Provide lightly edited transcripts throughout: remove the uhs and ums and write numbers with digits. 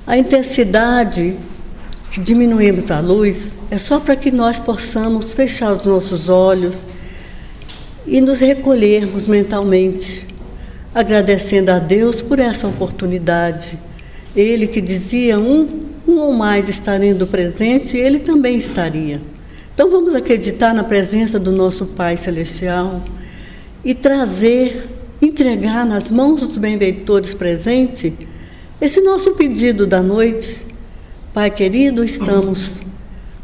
A intensidade que diminuímos a luz é só para que nós possamos fechar os nossos olhos e nos recolhermos mentalmente, agradecendo a Deus por essa oportunidade. Ele que dizia, um ou mais estariam presente, ele também estaria. Então vamos acreditar na presença do nosso Pai Celestial e entregar nas mãos dos benfeitores presentes esse nosso pedido da noite. Pai querido, estamos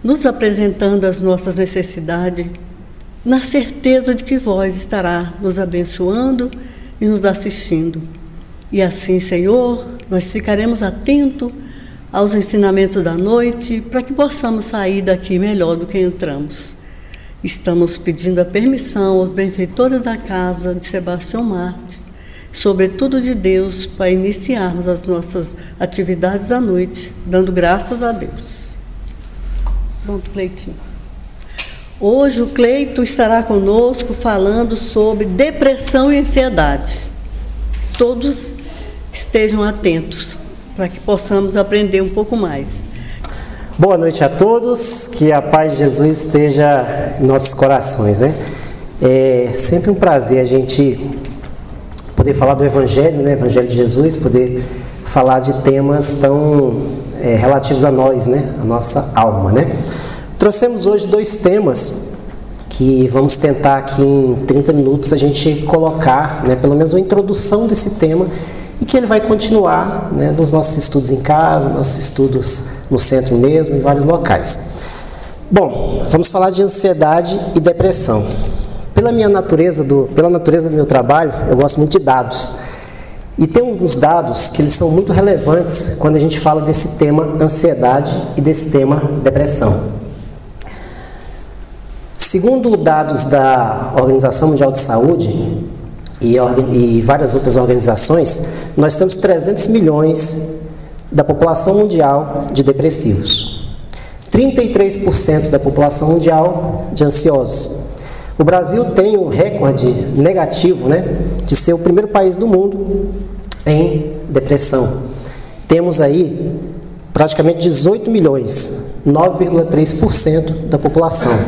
nos apresentando as nossas necessidades, na certeza de que vós estará nos abençoando e nos assistindo. E assim, Senhor, nós ficaremos atentos aos ensinamentos da noite, para que possamos sair daqui melhor do que entramos. Estamos pedindo a permissão aos benfeitores da casa de Sebastião Martins, sobretudo de Deus, para iniciarmos as nossas atividades da noite, dando graças a Deus. Pronto, Cleitinho. Hoje o Cleito estará conosco falando sobre depressão e ansiedade. Todos estejam atentos, para que possamos aprender um pouco mais. Boa noite a todos, que a paz de Jesus esteja em nossos corações, né? É sempre um prazer a gente poder falar do Evangelho, né? Evangelho de Jesus, poder falar de temas tão relativos a nós, né? A nossa alma, né? Trouxemos hoje 2 temas que vamos tentar aqui em 30 minutos a gente colocar, né? Pelo menos uma introdução desse tema, e que ele vai continuar, né, nos nossos estudos em casa, nossos estudos no centro mesmo, em vários locais. Bom, vamos falar de ansiedade e depressão. Pela natureza do meu trabalho, eu gosto muito de dados. E tem alguns dados que eles são muito relevantes quando a gente fala desse tema ansiedade e desse tema depressão. Segundo dados da Organização Mundial de Saúde, e várias outras organizações, nós temos 300 milhões da população mundial de depressivos, 33% da população mundial de ansiosos. O Brasil tem um recorde negativo, né, de ser o primeiro país do mundo em depressão. Temos aí praticamente 18 milhões, 9,3% da população.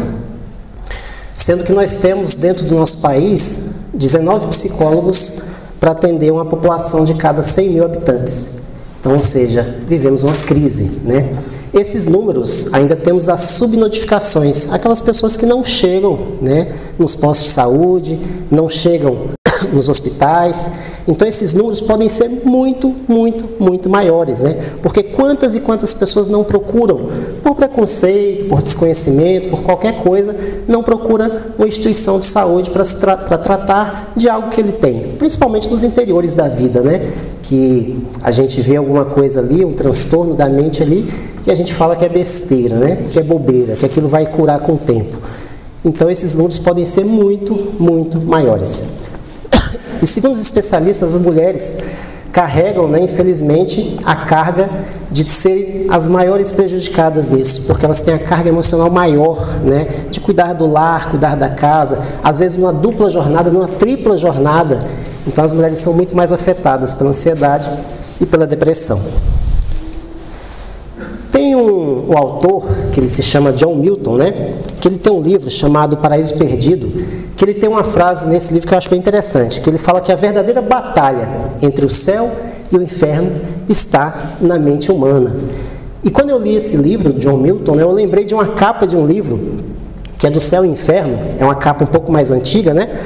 Sendo que nós temos dentro do nosso país 19 psicólogos para atender uma população de cada 100 mil habitantes. Então, ou seja, vivemos uma crise, né? Esses números, ainda temos as subnotificações, aquelas pessoas que não chegam, né, nos postos de saúde, não chegam nos hospitais. Então esses números podem ser muito, muito, muito maiores, né? Porque quantas e quantas pessoas não procuram, por preconceito, por desconhecimento, por qualquer coisa, não procura uma instituição de saúde para tratar de algo que ele tem, principalmente nos interiores da vida, né? Que a gente vê alguma coisa ali, um transtorno da mente ali, que a gente fala que é besteira, né? Que é bobeira, que aquilo vai curar com o tempo. Então esses números podem ser muito, muito maiores. E segundo os especialistas, as mulheres carregam, né, infelizmente, a carga de serem as maiores prejudicadas nisso, porque elas têm a carga emocional maior, né, de cuidar do lar, cuidar da casa, às vezes numa dupla jornada, numa tripla jornada. Então as mulheres são muito mais afetadas pela ansiedade e pela depressão. Tem um autor, que ele se chama John Milton, né, que ele tem um livro chamado Paraíso Perdido, que ele tem uma frase nesse livro que eu acho bem interessante, que ele fala que a verdadeira batalha entre o céu e o inferno está na mente humana. E quando eu li esse livro, John Milton, né, eu lembrei de uma capa de um livro, que é do Céu e Inferno, é uma capa um pouco mais antiga, né?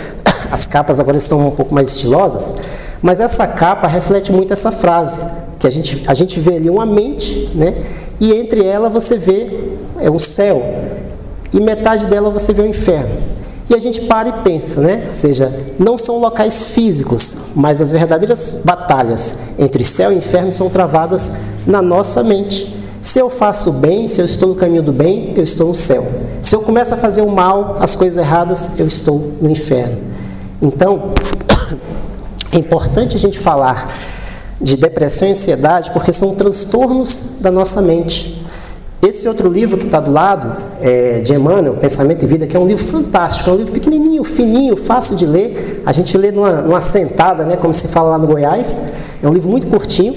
As capas agora estão um pouco mais estilosas, mas essa capa reflete muito essa frase, que a gente vê ali uma mente, né? E entre ela você vê o céu, e metade dela você vê o inferno. E a gente para e pensa, né? Ou seja, não são locais físicos, mas as verdadeiras batalhas entre céu e inferno são travadas na nossa mente. Se eu faço o bem, se eu estou no caminho do bem, eu estou no céu. Se eu começo a fazer o mal, as coisas erradas, eu estou no inferno. Então, é importante a gente falar de depressão e ansiedade, porque são transtornos da nossa mente. Esse outro livro que está do lado, de Emmanuel, Pensamento e Vida, que é um livro fantástico, é um livro pequenininho, fininho, fácil de ler. A gente lê numa sentada, né, como se fala lá no Goiás. É um livro muito curtinho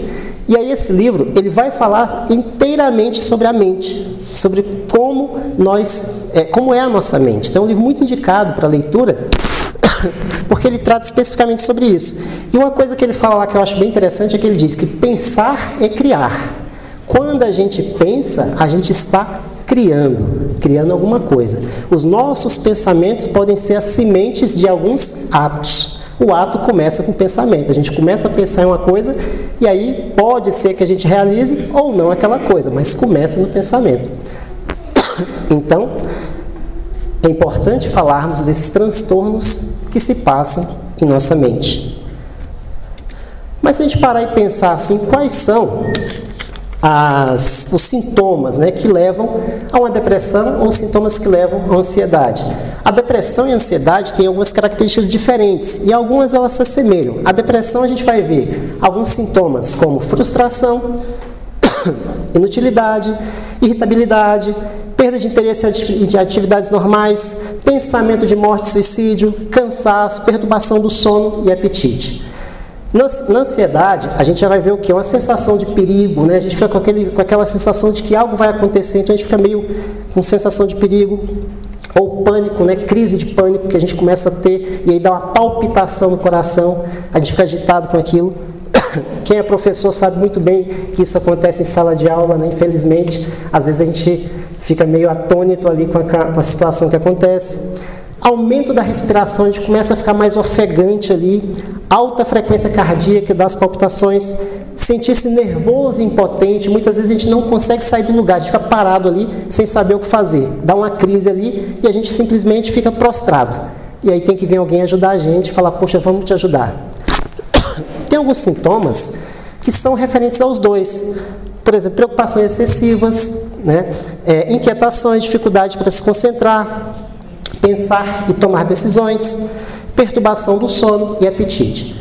E aí esse livro, ele vai falar inteiramente sobre a mente, sobre como é a nossa mente. Então é um livro muito indicado para leitura, porque ele trata especificamente sobre isso. E uma coisa que ele fala lá que eu acho bem interessante é que ele diz que pensar é criar. Quando a gente pensa, a gente está criando alguma coisa. Os nossos pensamentos podem ser as sementes de alguns atos. O ato começa com o pensamento. A gente começa a pensar em uma coisa e aí pode ser que a gente realize ou não aquela coisa, mas começa no pensamento. Então, é importante falarmos desses transtornos que se passam em nossa mente. Mas se a gente parar e pensar assim, quais são os sintomas, né, que levam a uma depressão ou sintomas que levam à ansiedade? A depressão e a ansiedade têm algumas características diferentes e algumas elas se assemelham. A depressão a gente vai ver alguns sintomas como frustração, inutilidade, irritabilidade, perda de interesse em atividades normais, pensamento de morte e suicídio, cansaço, perturbação do sono e apetite. Na ansiedade, a gente já vai ver o quê? Uma sensação de perigo, né? A gente fica com aquela sensação de que algo vai acontecer, então a gente fica meio com sensação de perigo. Ou pânico, né? Crise de pânico que a gente começa a ter e aí dá uma palpitação no coração, a gente fica agitado com aquilo. Quem é professor sabe muito bem que isso acontece em sala de aula, né? Infelizmente, às vezes a gente fica meio atônito ali com a situação que acontece. Aumento da respiração, a gente começa a ficar mais ofegante ali, alta frequência cardíaca das palpitações, sentir-se nervoso e impotente, muitas vezes a gente não consegue sair do lugar, a gente fica parado ali sem saber o que fazer, dá uma crise ali e a gente simplesmente fica prostrado. E aí tem que vir alguém ajudar a gente, falar, poxa, vamos te ajudar. Tem alguns sintomas que são referentes aos dois. Por exemplo, preocupações excessivas, né? Inquietações, dificuldade para se concentrar, pensar e tomar decisões, perturbação do sono e apetite.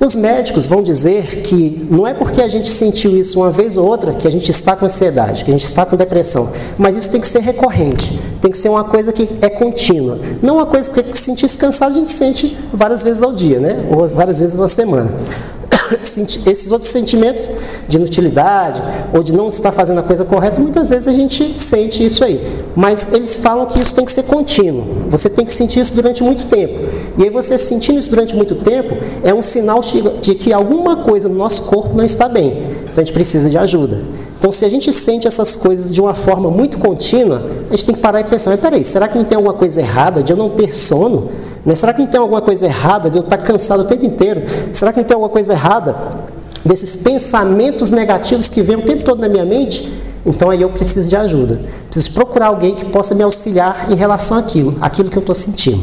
Os médicos vão dizer que não é porque a gente sentiu isso uma vez ou outra que a gente está com ansiedade, que a gente está com depressão, mas isso tem que ser recorrente, tem que ser uma coisa que é contínua. Não uma coisa que sentir-se cansado a gente sente várias vezes ao dia, né? Ou várias vezes na semana. Esses outros sentimentos de inutilidade ou de não estar fazendo a coisa correta, muitas vezes a gente sente isso aí. Mas eles falam que isso tem que ser contínuo. Você tem que sentir isso durante muito tempo. E aí você sentindo isso durante muito tempo é um sinal de que alguma coisa no nosso corpo não está bem. Então a gente precisa de ajuda. Então se a gente sente essas coisas de uma forma muito contínua, a gente tem que parar e pensar, mas peraí, será que não tem alguma coisa errada de eu não ter sono? Será que não tem alguma coisa errada de eu estar cansado o tempo inteiro? Será que não tem alguma coisa errada desses pensamentos negativos que vêm o tempo todo na minha mente? Então aí eu preciso de ajuda. Preciso procurar alguém que possa me auxiliar em relação àquilo que eu estou sentindo.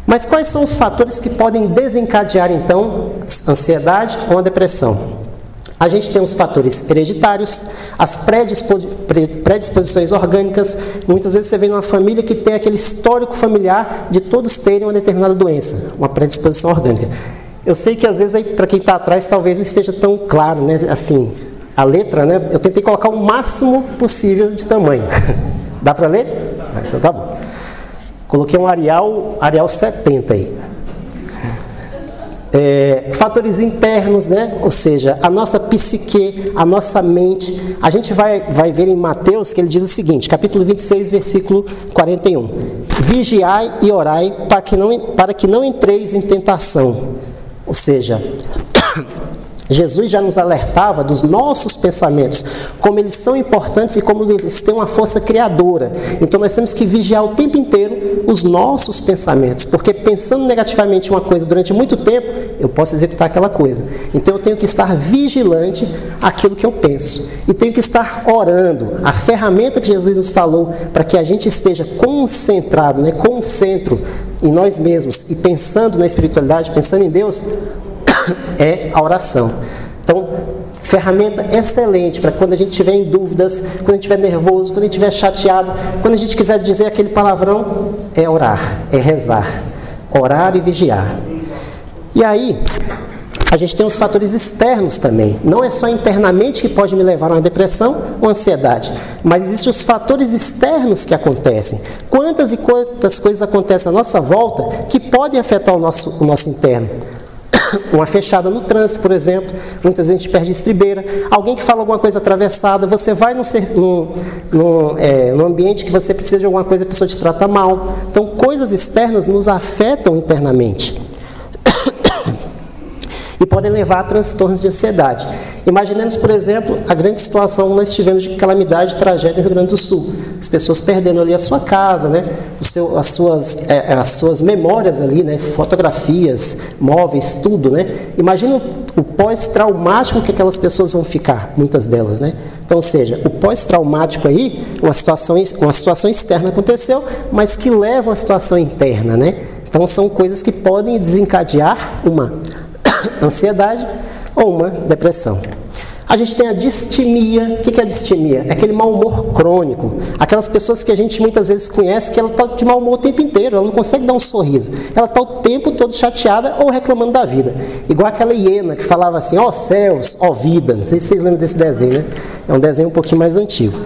Mas quais são os fatores que podem desencadear então ansiedade ou a depressão? A gente tem os fatores hereditários, as predisposições orgânicas. Muitas vezes você vê numa família que tem aquele histórico familiar de todos terem uma determinada doença, uma predisposição orgânica. Eu sei que às vezes para quem está atrás talvez não esteja tão claro, né? Assim, a letra, né? Eu tentei colocar o máximo possível de tamanho. Dá para ler? Então tá bom. Coloquei um Arial 70 aí. Fatores internos, né? Ou seja, a nossa psique, a nossa mente. A gente vai ver em Mateus que ele diz o seguinte, capítulo 26, versículo 41. Vigiai e orai para que não entreis em tentação. Ou seja, Jesus já nos alertava dos nossos pensamentos, como eles são importantes e como eles têm uma força criadora. Então nós temos que vigiar o tempo inteiro os nossos pensamentos, porque pensando negativamente uma coisa durante muito tempo, eu posso executar aquela coisa. Então eu tenho que estar vigilante àquilo que eu penso. E tenho que estar orando. A ferramenta que Jesus nos falou para que a gente esteja concentrado, né, concentro em nós mesmos e pensando na espiritualidade, pensando em Deus, é a oração. Então, ferramenta excelente para quando a gente estiver em dúvidas, quando a gente estiver nervoso, quando a gente estiver chateado, quando a gente quiser dizer aquele palavrão, é orar, é rezar. Orar e vigiar. E aí, a gente tem os fatores externos também. Não é só internamente que pode me levar a uma depressão ou ansiedade, mas existem os fatores externos que acontecem. Quantas e quantas coisas acontecem à nossa volta que podem afetar o nosso interno. Uma fechada no trânsito, por exemplo, muitas vezes a gente perde estribeira. Alguém que fala alguma coisa atravessada, você vai num ambiente que você precisa de alguma coisa, a pessoa te trata mal. Então, coisas externas nos afetam internamente e podem levar a transtornos de ansiedade. Imaginemos, por exemplo, a grande situação que nós tivemos de calamidade e tragédia no Rio Grande do Sul. As pessoas perdendo ali a sua casa, né? As suas memórias ali, né? Fotografias, móveis, tudo, né? Imagina o pós-traumático que aquelas pessoas vão ficar, muitas delas, né? Então, ou seja, o pós-traumático aí, uma situação externa aconteceu, mas que leva a uma situação interna, né? Então, são coisas que podem desencadear uma ansiedade ou uma depressão. A gente tem a distimia. O que é a distimia? É aquele mau humor crônico. Aquelas pessoas que a gente muitas vezes conhece que ela está de mau humor o tempo inteiro, ela não consegue dar um sorriso. Ela está o tempo todo chateada ou reclamando da vida. Igual aquela hiena que falava assim, ó céus, ó vida. Não sei se vocês lembram desse desenho, né? É um desenho um pouquinho mais antigo.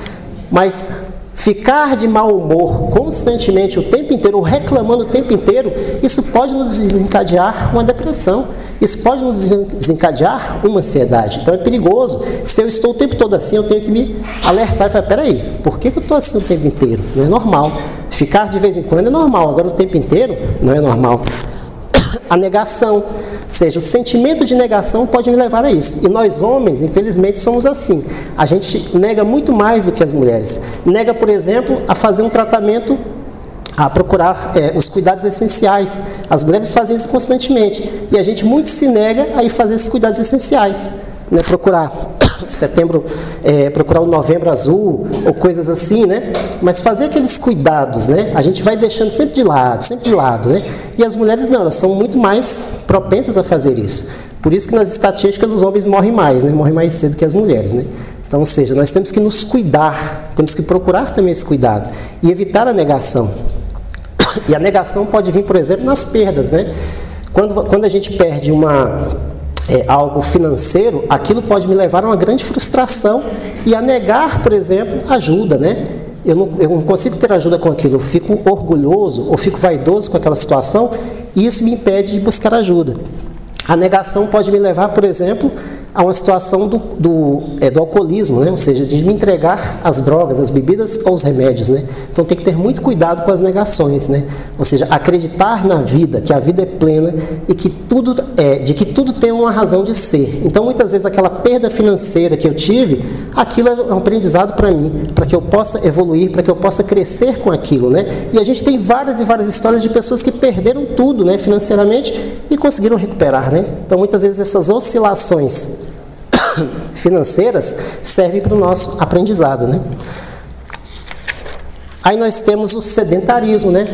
Mas ficar de mau humor constantemente o tempo inteiro, ou reclamando o tempo inteiro, isso pode nos desencadear uma depressão. Isso pode nos desencadear uma ansiedade. Então é perigoso. Se eu estou o tempo todo assim, eu tenho que me alertar e falar, peraí, por que eu estou assim o tempo inteiro? Não é normal. Ficar de vez em quando é normal, agora o tempo inteiro não é normal. A negação, ou seja, o sentimento de negação pode me levar a isso. E nós homens, infelizmente, somos assim. A gente nega muito mais do que as mulheres. Nega, por exemplo, a fazer um tratamento, a procurar os cuidados essenciais. As mulheres fazem isso constantemente. E a gente muito se nega a ir fazer esses cuidados essenciais. Né? Procurar setembro, procurar o novembro azul, ou coisas assim, né? Mas fazer aqueles cuidados, né? A gente vai deixando sempre de lado, né? E as mulheres não, elas são muito mais propensas a fazer isso. Por isso que nas estatísticas os homens morrem mais, né? Morrem mais cedo que as mulheres, né? Então, ou seja, nós temos que nos cuidar, temos que procurar também esse cuidado e evitar a negação. E a negação pode vir, por exemplo, nas perdas, né? Quando a gente perde algo financeiro, aquilo pode me levar a uma grande frustração e a negar, por exemplo, ajuda, né? Eu não consigo ter ajuda com aquilo, eu fico orgulhoso ou fico vaidoso com aquela situação e isso me impede de buscar ajuda. A negação pode me levar, por exemplo, a uma situação do alcoolismo, né? Ou seja, de me entregar às drogas, às bebidas ou aos remédios, né? Então tem que ter muito cuidado com as negações, né? Ou seja, acreditar na vida, que a vida é plena e que de que tudo tem uma razão de ser. Então muitas vezes aquela perda financeira que eu tive, aquilo é um aprendizado para mim, para que eu possa evoluir, para que eu possa crescer com aquilo, né? E a gente tem várias e várias histórias de pessoas que perderam tudo, né, financeiramente e conseguiram recuperar, né? Então muitas vezes essas oscilações financeiras servem para o nosso aprendizado, né? Aí nós temos o sedentarismo, né?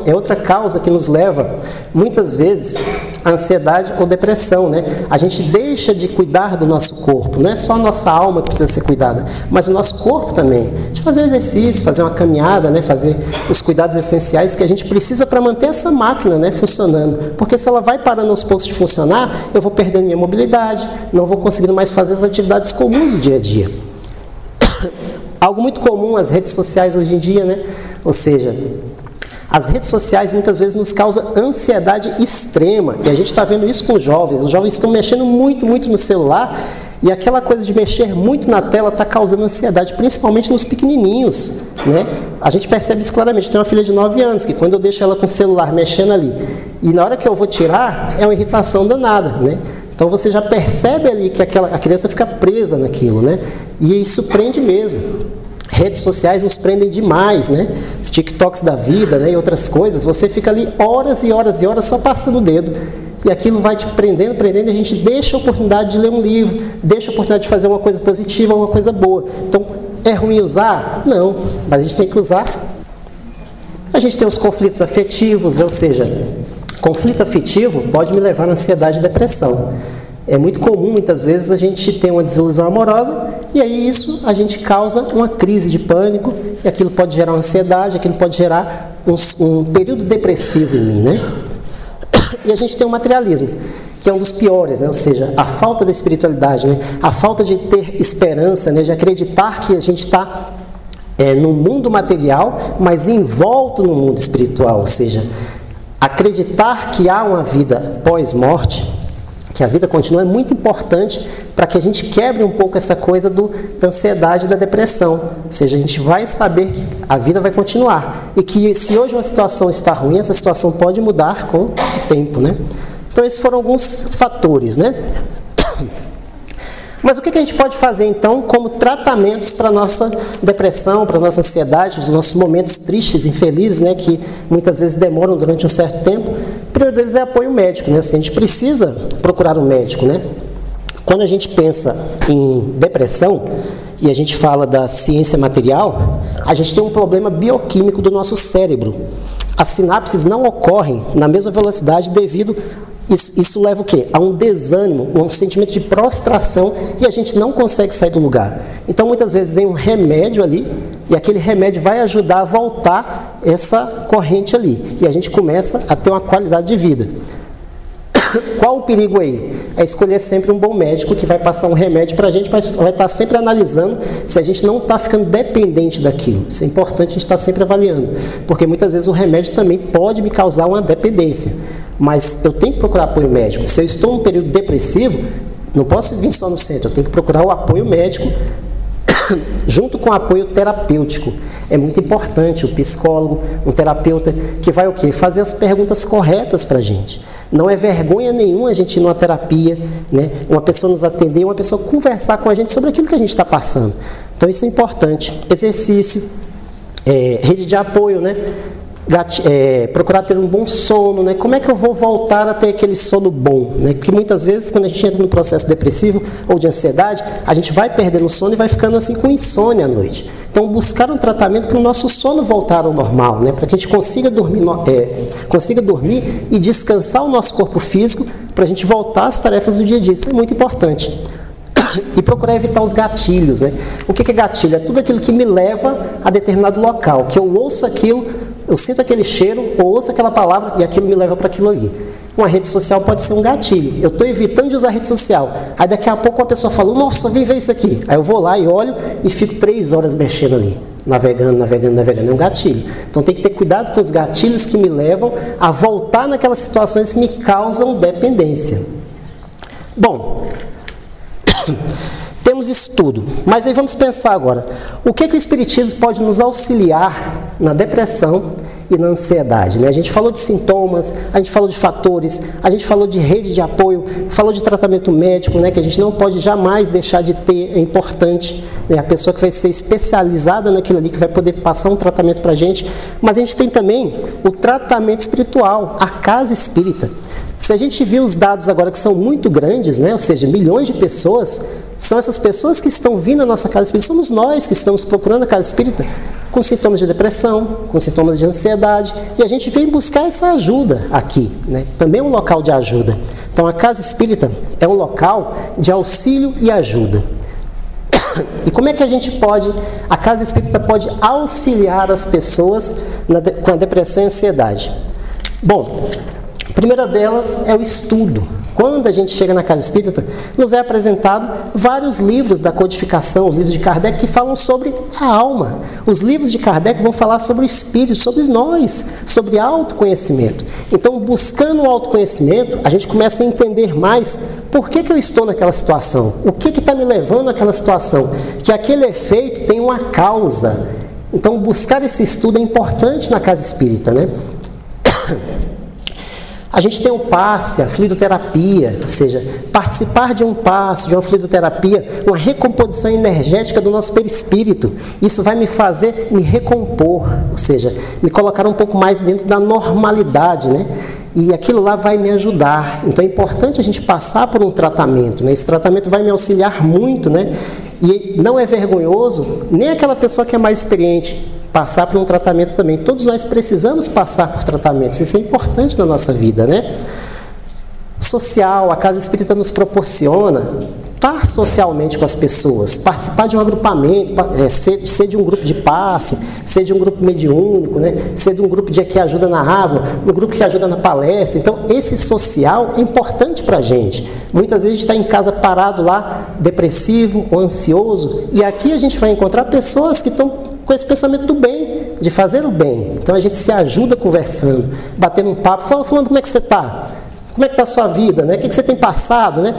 É outra causa que nos leva, muitas vezes, à ansiedade ou depressão, né? A gente deixa de cuidar do nosso corpo, não é só a nossa alma que precisa ser cuidada, mas o nosso corpo também. De fazer um exercício, fazer uma caminhada, né? Fazer os cuidados essenciais que a gente precisa para manter essa máquina, né, funcionando. Porque se ela vai parando aos poucos de funcionar, eu vou perdendo minha mobilidade, não vou conseguindo mais fazer as atividades comuns do dia a dia. Algo muito comum às redes sociais hoje em dia, né? Ou seja, as redes sociais muitas vezes nos causam ansiedade extrema. E a gente está vendo isso com os jovens. Os jovens estão mexendo muito no celular e aquela coisa de mexer muito na tela está causando ansiedade, principalmente nos pequenininhos, né? A gente percebe isso claramente. Eu tenho uma filha de 9 anos que quando eu deixo ela com o celular mexendo ali e na hora que eu vou tirar, é uma irritação danada, né? Então você já percebe ali que a criança fica presa naquilo, né? E isso prende mesmo. Redes sociais nos prendem demais, né? Os TikToks da vida, né? E outras coisas. Você fica ali horas e horas e horas só passando o dedo. E aquilo vai te prendendo, e a gente deixa a oportunidade de ler um livro, deixa a oportunidade de fazer uma coisa positiva, uma coisa boa. Então, é ruim usar? Não, mas a gente tem que usar. A gente tem os conflitos afetivos, ou seja, conflito afetivo pode me levar à ansiedade e depressão. É muito comum, muitas vezes, a gente ter uma desilusão amorosa e aí isso a gente causa uma crise de pânico e aquilo pode gerar uma ansiedade, aquilo pode gerar um período depressivo em mim, né? E a gente tem o materialismo, que é um dos piores, né? Ou seja, a falta da espiritualidade, né? A falta de ter esperança, né? De acreditar que a gente está no mundo material, mas envolto no mundo espiritual, ou seja, acreditar que há uma vida pós-morte, que a vida continua, é muito importante para que a gente quebre um pouco essa coisa da ansiedade e da depressão. Ou seja, a gente vai saber que a vida vai continuar e que se hoje uma situação está ruim, essa situação pode mudar com o tempo, né? Então esses foram alguns fatores, né? Mas o que a gente pode fazer então como tratamentos para a nossa depressão, para a nossa ansiedade, os nossos momentos tristes, infelizes, né, que muitas vezes demoram durante um certo tempo? O primeiro deles é apoio médico, né? Assim, a gente precisa procurar um médico, né? Quando a gente pensa em depressão e a gente fala da ciência material, a gente tem um problema bioquímico do nosso cérebro. As sinapses não ocorrem na mesma velocidade devido isso leva o quê? A um desânimo, um sentimento de prostração e a gente não consegue sair do lugar. Então, muitas vezes, vem um remédio ali e aquele remédio vai ajudar a voltar essa corrente ali. E a gente começa a ter uma qualidade de vida. Qual o perigo aí? É escolher sempre um bom médico que vai passar um remédio para a gente, vai estar sempre analisando se a gente não está ficando dependente daquilo. Isso é importante a gente estar sempre avaliando, porque muitas vezes o remédio também pode me causar uma dependência. Mas eu tenho que procurar apoio médico. Se eu estou num período depressivo, não posso vir só no centro, eu tenho que procurar o apoio médico junto com o apoio terapêutico. É muito importante o psicólogo, um terapeuta que vai o quê? Fazer as perguntas corretas para a gente. Não é vergonha nenhuma a gente ir numa terapia, né? Uma pessoa nos atender, uma pessoa conversar com a gente sobre aquilo que a gente está passando. Então isso é importante. Exercício, rede de apoio, né? Procurar ter um bom sono, né? Como é que eu vou voltar a ter aquele sono bom, né? Porque muitas vezes quando a gente entra no processo depressivo ou de ansiedade, a gente vai perdendo o sono e vai ficando assim com insônia à noite. Então buscar um tratamento para o nosso sono voltar ao normal, né? Para que a gente consiga dormir e descansar o nosso corpo físico para a gente voltar às tarefas do dia a dia. Isso é muito importante. E procurar evitar os gatilhos, né? O que é gatilho? É tudo aquilo que me leva a determinado local, que eu ouço aquilo, eu sinto aquele cheiro, ou ouço aquela palavra e aquilo me leva para aquilo ali. Uma rede social pode ser um gatilho. Eu estou evitando de usar rede social. Aí daqui a pouco uma pessoa fala, nossa, vem ver isso aqui. Aí eu vou lá e olho e fico 3 horas mexendo ali, navegando. É um gatilho. Então tem que ter cuidado com os gatilhos que me levam a voltar naquelas situações que me causam dependência. Bom, temos isso tudo, mas aí vamos pensar agora, o que o Espiritismo pode nos auxiliar na depressão e na ansiedade, né? A gente falou de sintomas, a gente falou de fatores, a gente falou de rede de apoio, falou de tratamento médico, né? Que a gente não pode jamais deixar de ter, é importante, né? A pessoa que vai ser especializada naquilo ali, que vai poder passar um tratamento para a gente, mas a gente tem também o tratamento espiritual, a casa espírita. Se a gente viu os dados agora que são muito grandes, né? Ou seja, milhões de pessoas, são essas pessoas que estão vindo à nossa casa espírita, somos nós que estamos procurando a casa espírita com sintomas de depressão, com sintomas de ansiedade, e a gente vem buscar essa ajuda aqui, né? Também é um local de ajuda. Então a casa espírita é um local de auxílio e ajuda. E como é que a casa espírita pode auxiliar as pessoas com a depressão e a ansiedade? Bom, a primeira delas é o estudo. Quando a gente chega na casa espírita, nos é apresentado vários livros da codificação, os livros de Kardec que falam sobre a alma. Os livros de Kardec vão falar sobre o espírito, sobre nós, sobre autoconhecimento. Então, buscando o autoconhecimento, a gente começa a entender mais por que eu estou naquela situação, o que está me levando àquela situação, que aquele efeito tem uma causa. Então, buscar esse estudo é importante na casa espírita, né? A gente tem o passe, a fluidoterapia, ou seja, participar de um passe, de uma fluidoterapia, uma recomposição energética do nosso perispírito. Isso vai me fazer me recompor, ou seja, me colocar um pouco mais dentro da normalidade, né? E aquilo lá vai me ajudar. Então é importante a gente passar por um tratamento, né? Esse tratamento vai me auxiliar muito, né? E não é vergonhoso, nem aquela pessoa que é mais experiente, passar por um tratamento também. Todos nós precisamos passar por tratamentos. Isso é importante na nossa vida, né? Social, a casa espírita nos proporciona estar socialmente com as pessoas, participar de um agrupamento, ser de um grupo de passe, ser de um grupo mediúnico, né? Ser de um grupo que ajuda na água, um grupo que ajuda na palestra. Então, esse social é importante para a gente. Muitas vezes a gente está em casa parado lá, depressivo ou ansioso, e aqui a gente vai encontrar pessoas que estão com esse pensamento do bem, de fazer o bem. Então a gente se ajuda conversando, batendo um papo, falando como é que você está? Como é que está a sua vida, né? O que você tem passado, né?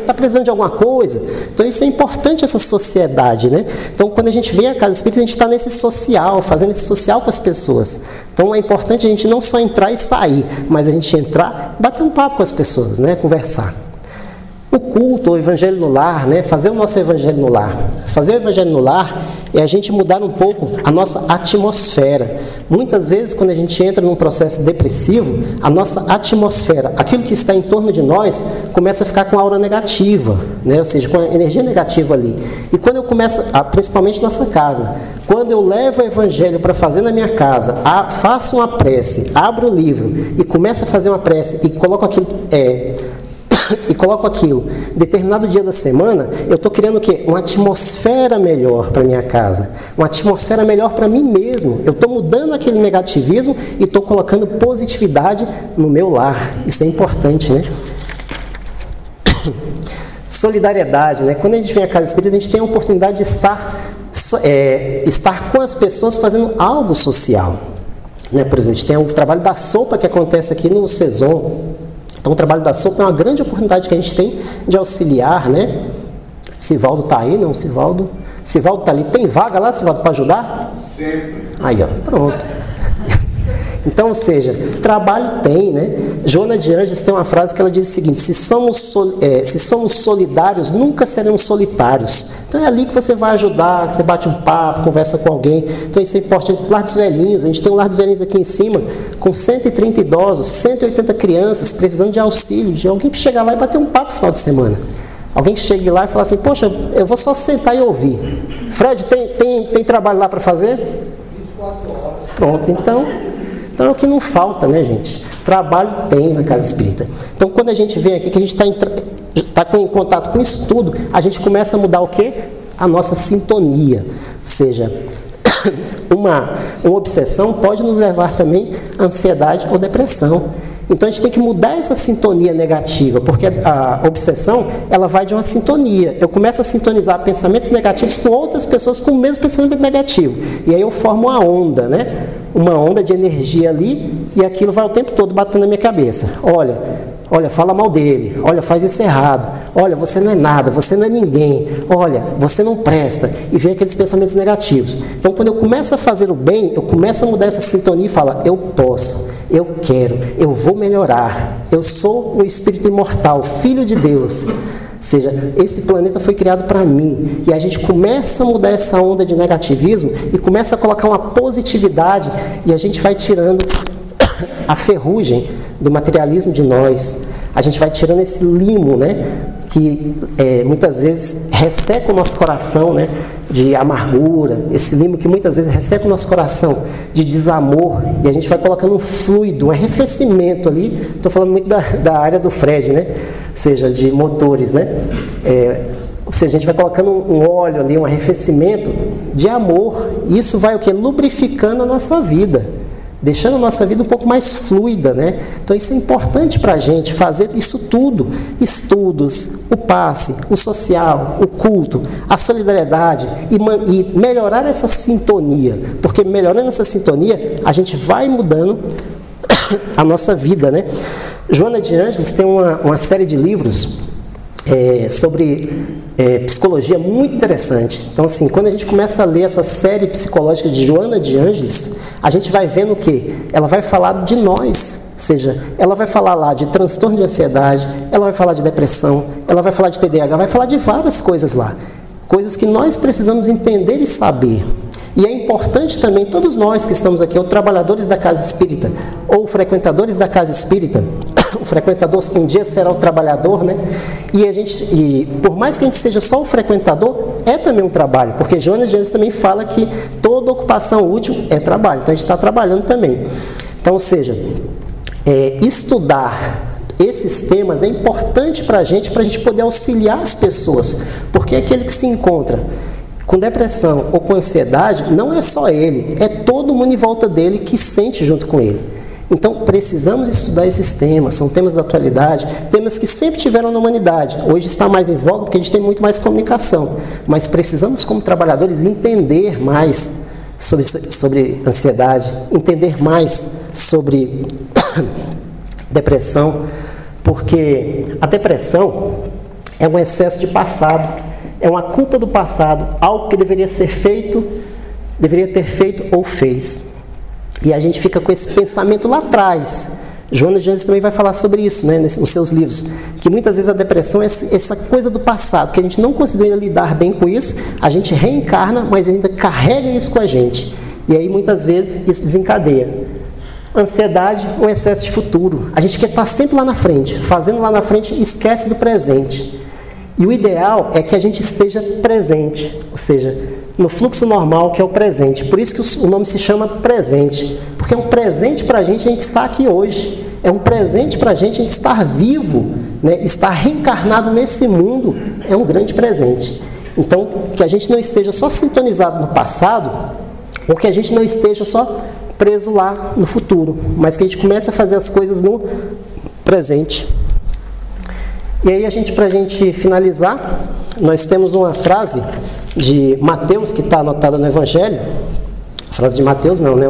Está precisando de alguma coisa? Então isso é importante, essa sociedade, né? Então quando a gente vem à Casa Espírita, a gente está nesse social, fazendo esse social com as pessoas. Então é importante a gente não só entrar e sair, mas a gente entrar, bater um papo com as pessoas, né? Conversar. O culto, o evangelho no lar, né? Fazer o nosso evangelho no lar. Fazer o evangelho no lar é a gente mudar um pouco a nossa atmosfera. Muitas vezes, quando a gente entra num processo depressivo, a nossa atmosfera, aquilo que está em torno de nós, começa a ficar com aura negativa, né? Ou seja, com a energia negativa ali. E quando eu começo, principalmente nossa casa, quando eu levo o evangelho para fazer na minha casa, faço uma prece, abro o livro e começo a fazer uma prece e coloco aquilo, determinado dia da semana, eu estou criando o quê? Uma atmosfera melhor para minha casa, uma atmosfera melhor para mim mesmo. Eu estou mudando aquele negativismo e estou colocando positividade no meu lar. Isso é importante, né? Solidariedade, né? Quando a gente vem à Casa Espírita, a gente tem a oportunidade de estar com as pessoas fazendo algo social, né? Por exemplo, a gente tem o trabalho da sopa que acontece aqui no Saison. Então o trabalho da sopa é uma grande oportunidade que a gente tem de auxiliar, né? Sivaldo está aí, não? Sivaldo está ali. Tem vaga lá, Sivaldo, para ajudar? Sempre. Aí, ó, pronto. Então, ou seja, trabalho tem, né? Joana de Ângeles tem uma frase que ela diz o seguinte: se somos solidários, nunca seremos solitários. Então é ali que você vai ajudar, você bate um papo, conversa com alguém. Então isso é importante. Lar dos Velhinhos, a gente tem um Lar dos Velhinhos aqui em cima, com 130 idosos, 180 crianças, precisando de auxílio, de alguém que chegar lá e bater um papo no final de semana. Alguém que chegue lá e fala assim: poxa, eu vou só sentar e ouvir. Fred, tem trabalho lá para fazer? 24 horas. Pronto, então é o que não falta, né, gente? Trabalho tem na Casa Espírita. Então, quando a gente vem aqui, que a gente está em contato com isso tudo, a gente começa a mudar o quê? A nossa sintonia. Ou seja, uma obsessão pode nos levar também a ansiedade ou depressão. Então, a gente tem que mudar essa sintonia negativa, porque a obsessão, ela vai de uma sintonia. Eu começo a sintonizar pensamentos negativos com outras pessoas com o mesmo pensamento negativo. E aí eu formo uma onda, né? Uma onda de energia ali, e aquilo vai o tempo todo batendo na minha cabeça. Olha, fala mal dele. Olha, faz isso errado. Olha, você não é nada, você não é ninguém. Olha, você não presta. E vem aqueles pensamentos negativos. Então, quando eu começo a fazer o bem, eu começo a mudar essa sintonia e falo: eu posso, eu quero, eu vou melhorar. Eu sou um espírito imortal, filho de Deus. Ou seja, esse planeta foi criado para mim. E a gente começa a mudar essa onda de negativismo e começa a colocar uma positividade, e a gente vai tirando a ferrugem do materialismo de nós. A gente vai tirando esse limo, né, que muitas vezes resseca o nosso coração, né, de amargura, esse limo que muitas vezes resseca o nosso coração de desamor, e a gente vai colocando um fluido, um arrefecimento ali. Estou falando muito da área do Fred, né? Ou seja, de motores, né? Ou seja, a gente vai colocando um óleo ali, um arrefecimento de amor. Isso vai o quê? Lubrificando a nossa vida, deixando a nossa vida um pouco mais fluida, né? Então isso é importante para a gente fazer isso tudo: estudos, o passe, o social, o culto, a solidariedade, e melhorar essa sintonia, porque melhorando essa sintonia a gente vai mudando a nossa vida, né? Joana de Ângeles tem uma série de livros sobre psicologia muito interessante. Então, assim, quando a gente começa a ler essa série psicológica de Joana de Ângeles, a gente vai vendo o quê? Ela vai falar de nós, ou seja, ela vai falar lá de transtorno de ansiedade, ela vai falar de depressão, ela vai falar de TDAH, vai falar de várias coisas lá, coisas que nós precisamos entender e saber. E é importante também, todos nós que estamos aqui, ou trabalhadores da Casa Espírita, ou frequentadores da Casa Espírita, o frequentador um dia será o trabalhador, né? E por mais que a gente seja só o frequentador, é também um trabalho, porque Joana de Ângeles também fala que toda ocupação útil é trabalho, então a gente está trabalhando também. Então, ou seja, estudar esses temas é importante para a gente poder auxiliar as pessoas, porque aquele que se encontra com depressão ou com ansiedade, não é só ele, é todo mundo em volta dele que sente junto com ele. Então, precisamos estudar esses temas, são temas da atualidade, temas que sempre tiveram na humanidade. Hoje está mais em voga porque a gente tem muito mais comunicação, mas precisamos, como trabalhadores, entender mais sobre ansiedade, entender mais sobre depressão, porque a depressão é um excesso de passado, é uma culpa do passado, algo que deveria ter feito ou fez. E a gente fica com esse pensamento lá atrás. Jonas Jansen também vai falar sobre isso, né, nos seus livros, que muitas vezes a depressão é essa coisa do passado, que a gente não conseguiu ainda lidar bem com isso, a gente reencarna, mas ainda carrega isso com a gente. E aí muitas vezes isso desencadeia ansiedade ou excesso de futuro. A gente quer estar sempre lá na frente, fazendo lá na frente e esquece do presente. E o ideal é que a gente esteja presente, ou seja, no fluxo normal, que é o presente. Por isso que o nome se chama presente, porque é um presente para a gente estar aqui hoje. É um presente para a gente estar vivo, né? Estar reencarnado nesse mundo é um grande presente. Então, que a gente não esteja só sintonizado no passado, ou que a gente não esteja só preso lá no futuro, mas que a gente comece a fazer as coisas no presente. E aí, para a gente finalizar, nós temos uma frase de Mateus, que está anotada no Evangelho. Frase de Mateus não, né?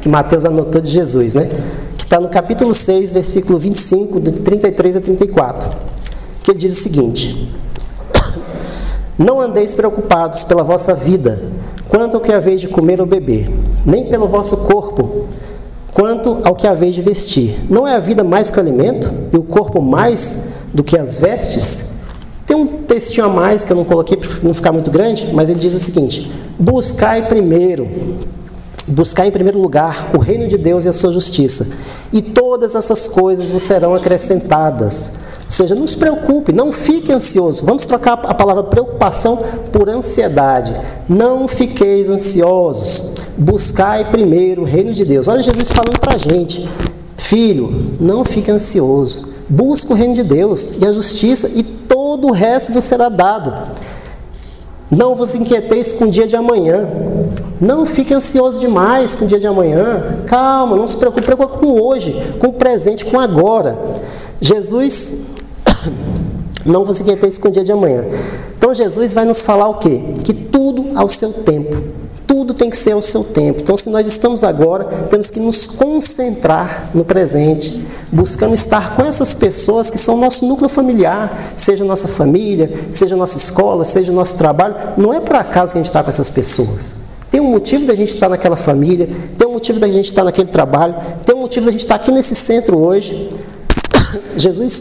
Que Mateus anotou de Jesus, né? Que está no capítulo 6, versículo 25, de 33 a 34, que ele diz o seguinte: não andeis preocupados pela vossa vida, quanto ao que haveis de comer ou beber, nem pelo vosso corpo, quanto ao que haveis de vestir. Não é a vida mais que o alimento, e o corpo mais do que as vestes? Tem um textinho a mais que eu não coloquei para não ficar muito grande, mas ele diz o seguinte: buscai em primeiro lugar o reino de Deus e a sua justiça, e todas essas coisas vos serão acrescentadas. Ou seja, não se preocupe, não fique ansioso. Vamos trocar a palavra preocupação por ansiedade. Não fiqueis ansiosos. Buscai primeiro o reino de Deus. Olha Jesus falando para a gente: filho, não fique ansioso. Busca o reino de Deus e a justiça, e todo o resto vos será dado. Não vos inquieteis com o dia de amanhã. Não fique ansioso demais com o dia de amanhã. Calma, não se preocupe, preocupe com hoje, com o presente, com agora. Jesus, não vos inquieteis com o dia de amanhã. Então Jesus vai nos falar o quê? Que tudo ao seu tempo. Tudo tem que ser ao seu tempo. Então, se nós estamos agora, temos que nos concentrar no presente, buscando estar com essas pessoas que são nosso núcleo familiar, seja nossa família, seja nossa escola, seja o nosso trabalho. Não é por acaso que a gente está com essas pessoas. Tem um motivo da gente estar naquela família, tem um motivo da gente estar naquele trabalho, tem um motivo da gente estar aqui nesse centro hoje. Jesus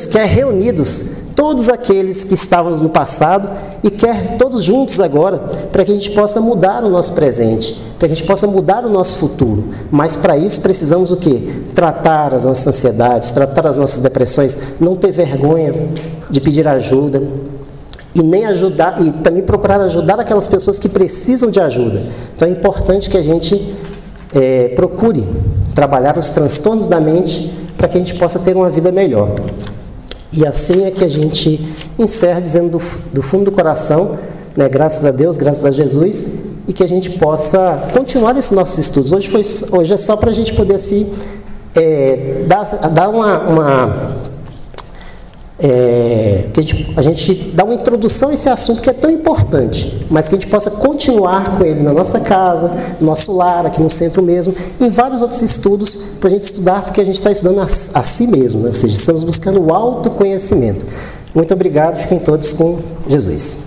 quer reunidos todos aqueles que estávamos no passado e quer todos juntos agora, para que a gente possa mudar o nosso presente, para que a gente possa mudar o nosso futuro. Mas para isso precisamos o quê? Tratar as nossas ansiedades, tratar as nossas depressões, não ter vergonha de pedir ajuda e nem ajudar, e também procurar ajudar aquelas pessoas que precisam de ajuda. Então é importante que a gente procure trabalhar os transtornos da mente para que a gente possa ter uma vida melhor. E assim é que a gente encerra dizendo do fundo do coração, né, graças a Deus, graças a Jesus, e que a gente possa continuar esses nossos estudos. Hoje é só para a gente poder dar que a gente dá uma introdução a esse assunto que é tão importante, mas que a gente possa continuar com ele na nossa casa, no nosso lar, aqui no centro mesmo, em vários outros estudos para a gente estudar, porque a gente está estudando a si mesmo, né? Ou seja, estamos buscando o autoconhecimento. Muito obrigado, fiquem todos com Jesus.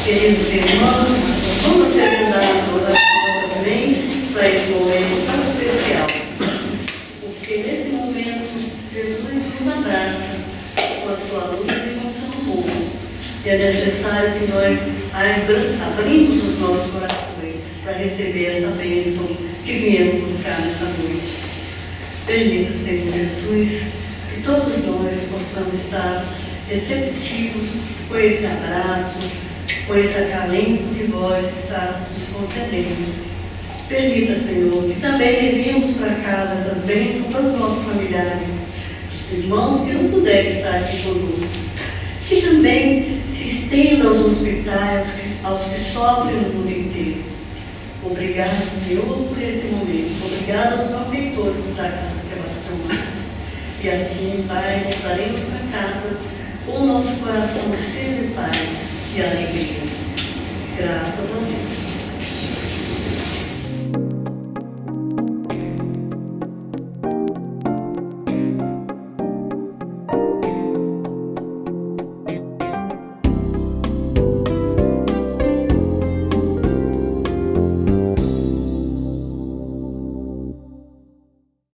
Queridos irmãos, vamos terminar nossas mentes para esse momento tão especial, porque nesse momento Jesus nos abraça com a sua luz e com o seu amor. E é necessário que nós abrimos os nossos corações para receber essa bênção que viemos buscar nessa noite. Permita, Senhor Jesus, que todos nós possamos estar receptivos com esse abraço, com esse acalento que vós está nos concedendo. Permita, Senhor, que também levemos para casa essas bênçãos para os nossos familiares, os irmãos que não puderem estar aqui conosco. Que também se estenda aos hospitais, aos que sofrem no mundo inteiro. Obrigado, Senhor, por esse momento. Obrigado aos benfeitores da Casa Sebastião Marques. E assim, Pai, voltaremos para casa com o nosso coração cheio de paz e alegria. Graças a Deus.